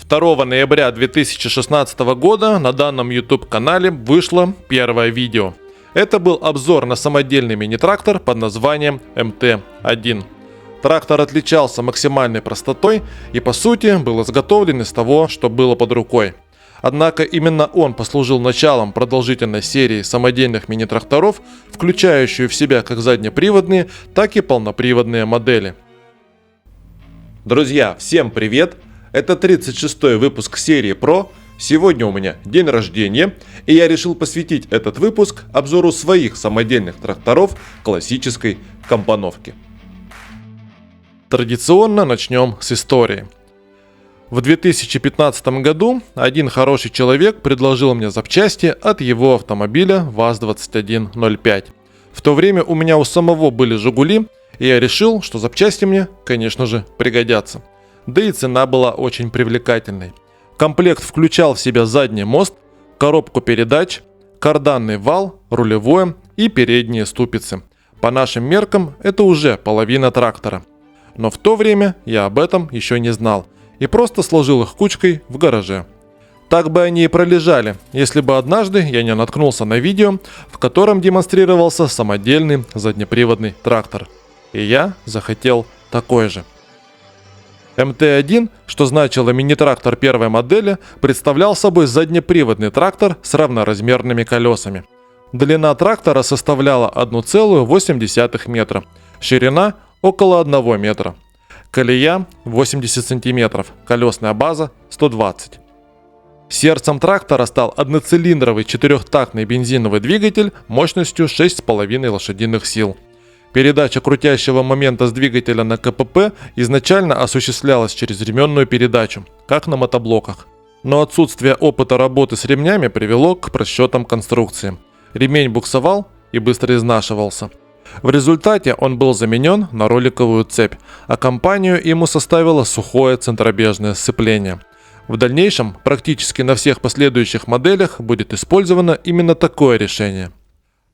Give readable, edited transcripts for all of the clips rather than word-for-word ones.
2 ноября 2016 года на данном YouTube-канале вышло первое видео. Это был обзор на самодельный мини-трактор под названием МТ-1. Трактор отличался максимальной простотой и по сути был изготовлен из того, что было под рукой. Однако именно он послужил началом продолжительной серии самодельных мини-тракторов, включающую в себя как заднеприводные, так и полноприводные модели. Друзья, всем привет! Это 36-й выпуск серии Pro. Сегодня у меня день рождения, и я решил посвятить этот выпуск обзору своих самодельных тракторов классической компоновки. Традиционно начнем с истории. В 2015 году один хороший человек предложил мне запчасти от его автомобиля ВАЗ-2105. В то время у меня у самого были «Жигули», и я решил, что запчасти мне, конечно же, пригодятся. Да и цена была очень привлекательной. Комплект включал в себя задний мост, коробку передач, карданный вал, рулевое и передние ступицы. По нашим меркам это уже половина трактора. Но в то время я об этом еще не знал и просто сложил их кучкой в гараже. Так бы они и пролежали, если бы однажды я не наткнулся на видео, в котором демонстрировался самодельный заднеприводный трактор. И я захотел такой же. МТ-1, что значило мини-трактор первой модели, представлял собой заднеприводный трактор с равноразмерными колесами. Длина трактора составляла 1,8 метра, ширина около 1 метра. Колея 80 см, колесная база 120. Сердцем трактора стал одноцилиндровый четырехтактный бензиновый двигатель мощностью 6,5 лошадиных сил. Передача крутящего момента с двигателя на КПП изначально осуществлялась через ременную передачу, как на мотоблоках. Но отсутствие опыта работы с ремнями привело к просчетам конструкции. Ремень буксовал и быстро изнашивался. В результате он был заменен на роликовую цепь, а компанию ему составило сухое центробежное сцепление. В дальнейшем практически на всех последующих моделях будет использовано именно такое решение.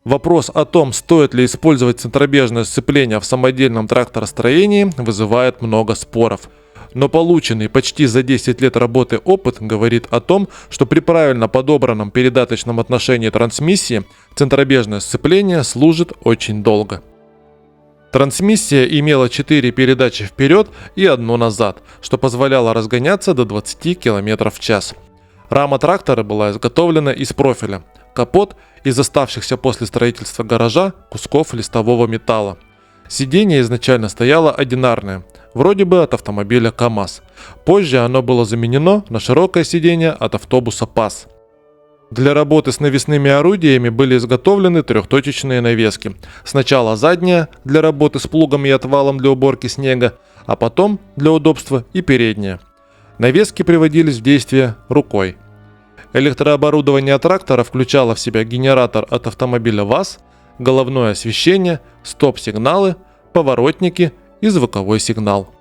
Вопрос о том, стоит ли использовать центробежное сцепление в самодельном тракторостроении, вызывает много споров. Но полученный почти за 10 лет работы опыт говорит о том, что при правильно подобранном передаточном отношении трансмиссии центробежное сцепление служит очень долго. Трансмиссия имела 4 передачи вперед и 1 назад, что позволяло разгоняться до 20 км в час. Рама трактора была изготовлена из профиля, капот из оставшихся после строительства гаража кусков листового металла. Сиденье изначально стояло одинарное, вроде бы от автомобиля КАМАЗ. Позже оно было заменено на широкое сиденье от автобуса ПАЗ. Для работы с навесными орудиями были изготовлены трехточечные навески. Сначала задняя для работы с плугом и отвалом для уборки снега, а потом для удобства и передняя. Навески приводились в действие рукой. Электрооборудование трактора включало в себя генератор от автомобиля ВАЗ, головное освещение, стоп-сигналы, поворотники и звуковой сигнал.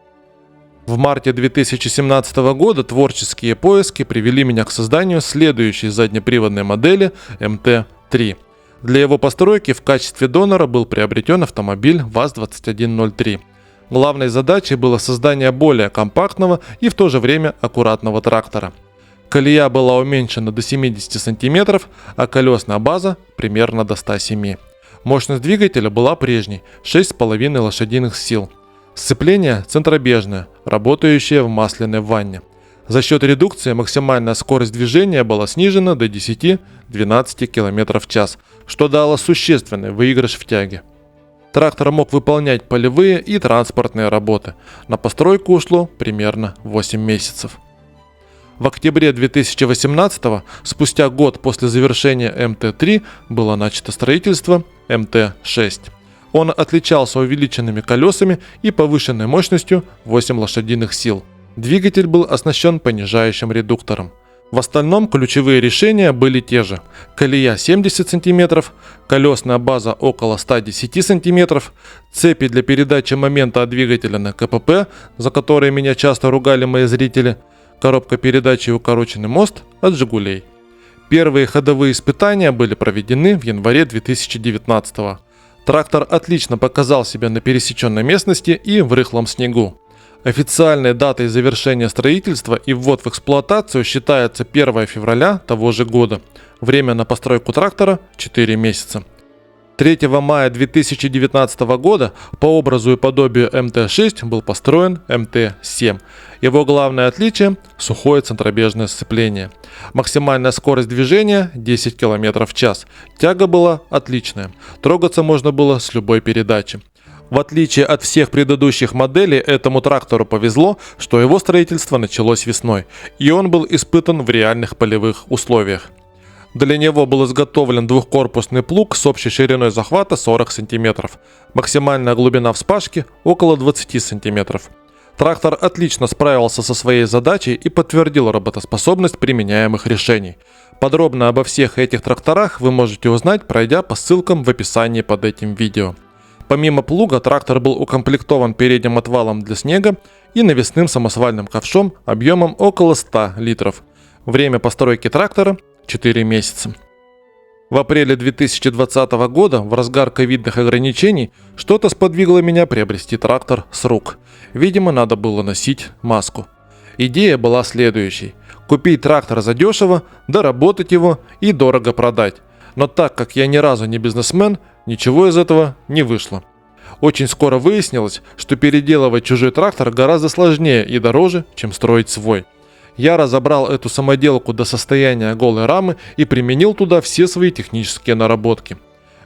В марте 2017 года творческие поиски привели меня к созданию следующей заднеприводной модели МТ-3. Для его постройки в качестве донора был приобретен автомобиль ВАЗ-2103. Главной задачей было создание более компактного и в то же время аккуратного трактора. Колея была уменьшена до 70 см, а колесная база примерно до 107. Мощность двигателя была прежней – 6,5 лошадиных сил. Сцепление центробежное, работающее в масляной ванне. За счет редукции максимальная скорость движения была снижена до 10-12 км в час, что дало существенный выигрыш в тяге. Трактор мог выполнять полевые и транспортные работы. На постройку ушло примерно 8 месяцев. В октябре 2018, спустя год после завершения МТ-3, было начато строительство МТ-6. Он отличался увеличенными колесами и повышенной мощностью 8 лошадиных сил. Двигатель был оснащен понижающим редуктором. В остальном ключевые решения были те же. Колея 70 см, колесная база около 110 см, цепи для передачи момента от двигателя на КПП, за которые меня часто ругали мои зрители, коробка передач и укороченный мост от «Жигулей». Первые ходовые испытания были проведены в январе 2019 года. Трактор отлично показал себя на пересеченной местности и в рыхлом снегу. Официальной датой завершения строительства и ввод в эксплуатацию считается 1 февраля того же года. Время на постройку трактора – 4 месяца. 3 мая 2019 года по образу и подобию МТ-6 был построен МТ-7. Его главное отличие – сухое центробежное сцепление. Максимальная скорость движения – 10 км в час. Тяга была отличная. Трогаться можно было с любой передачи. В отличие от всех предыдущих моделей, этому трактору повезло, что его строительство началось весной, и он был испытан в реальных полевых условиях. Для него был изготовлен двухкорпусный плуг с общей шириной захвата 40 см. Максимальная глубина вспашки около 20 см. Трактор отлично справился со своей задачей и подтвердил работоспособность применяемых решений. Подробно обо всех этих тракторах вы можете узнать, пройдя по ссылкам в описании под этим видео. Помимо плуга, трактор был укомплектован передним отвалом для снега и навесным самосвальным ковшом объемом около 100 литров. Время постройки трактора – 4 месяца. В апреле 2020 года, в разгар ковидных ограничений, что-то сподвигло меня приобрести трактор с рук. Видимо, надо было носить маску. Идея была следующей: купить трактор задешево, доработать его и дорого продать. Но так как я ни разу не бизнесмен, ничего из этого не вышло. Очень скоро выяснилось, что переделывать чужой трактор гораздо сложнее и дороже, чем строить свой. Я разобрал эту самоделку до состояния голой рамы и применил туда все свои технические наработки.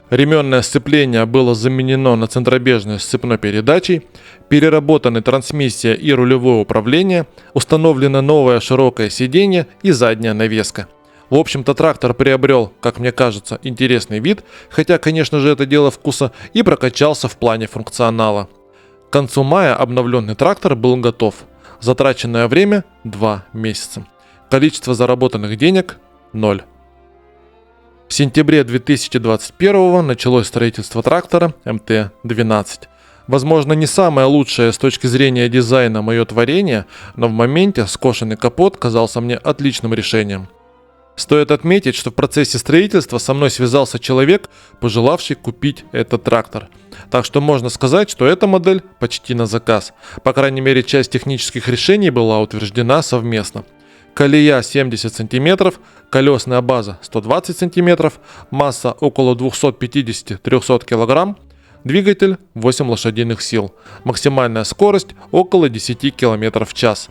Ременное сцепление было заменено на центробежной сцепной передачей, переработаны трансмиссия и рулевое управление, установлено новое широкое сиденье и задняя навеска. В общем-то, трактор приобрел, как мне кажется, интересный вид, хотя, конечно же, это дело вкуса, и прокачался в плане функционала. К концу мая обновленный трактор был готов. Затраченное время – 2 месяца. Количество заработанных денег – 0. В сентябре 2021 началось строительство трактора МТ-12. Возможно, не самое лучшее с точки зрения дизайна мое творение, но в моменте скошенный капот казался мне отличным решением. Стоит отметить, что в процессе строительства со мной связался человек, пожелавший купить этот трактор. Так что можно сказать, что эта модель почти на заказ. По крайней мере, часть технических решений была утверждена совместно. Колея 70 см, колесная база 120 см, масса около 250-300 кг, двигатель 8 лошадиных сил, максимальная скорость около 10 км в час.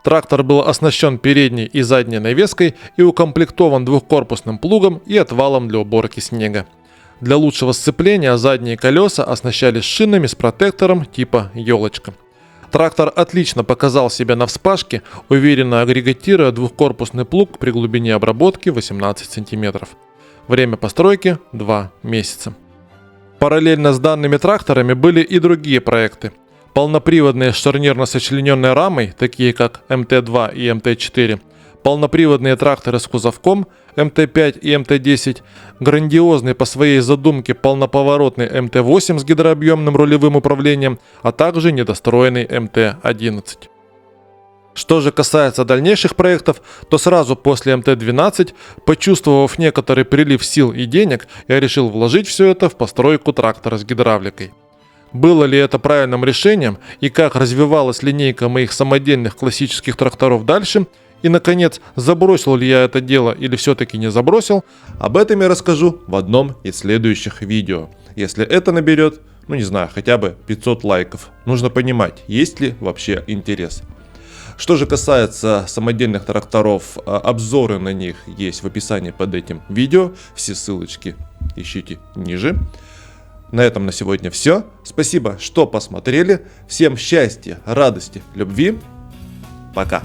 Трактор был оснащен передней и задней навеской и укомплектован двухкорпусным плугом и отвалом для уборки снега. Для лучшего сцепления задние колеса оснащались шинами с протектором типа елочка. Трактор отлично показал себя на вспашке, уверенно агрегатируя двухкорпусный плуг при глубине обработки 18 см. Время постройки – 2 месяца. Параллельно с данными тракторами были и другие проекты. Полноприводные с шарнирно-сочлененной рамой, такие как МТ-2 и МТ-4, полноприводные тракторы с кузовком МТ-5 и МТ-10, грандиозный по своей задумке полноповоротный МТ-8 с гидрообъемным рулевым управлением, а также недостроенный МТ-11. Что же касается дальнейших проектов, то сразу после МТ-12, почувствовав некоторый прилив сил и денег, я решил вложить все это в постройку трактора с гидравликой. Было ли это правильным решением и как развивалась линейка моих самодельных классических тракторов дальше, и, наконец, забросил ли я это дело или все-таки не забросил, об этом я расскажу в одном из следующих видео. Если это наберет, хотя бы 500 лайков. Нужно понимать, есть ли вообще интерес. Что же касается самодельных тракторов, обзоры на них есть в описании под этим видео. Все ссылочки ищите ниже. На этом на сегодня все. Спасибо, что посмотрели. Всем счастья, радости, любви. Пока.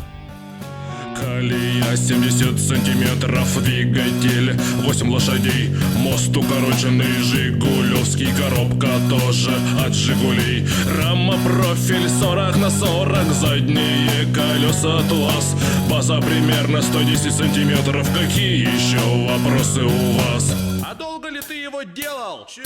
Колея 70 сантиметров, двигатель 8 лошадей, мост укороченный, жигулевский, коробка тоже от Жигулей. Рама, профиль 40 на 40, задние колеса ТУАЗ, база примерно 110 сантиметров. Какие еще вопросы у вас? А долго ли ты его делал? Че?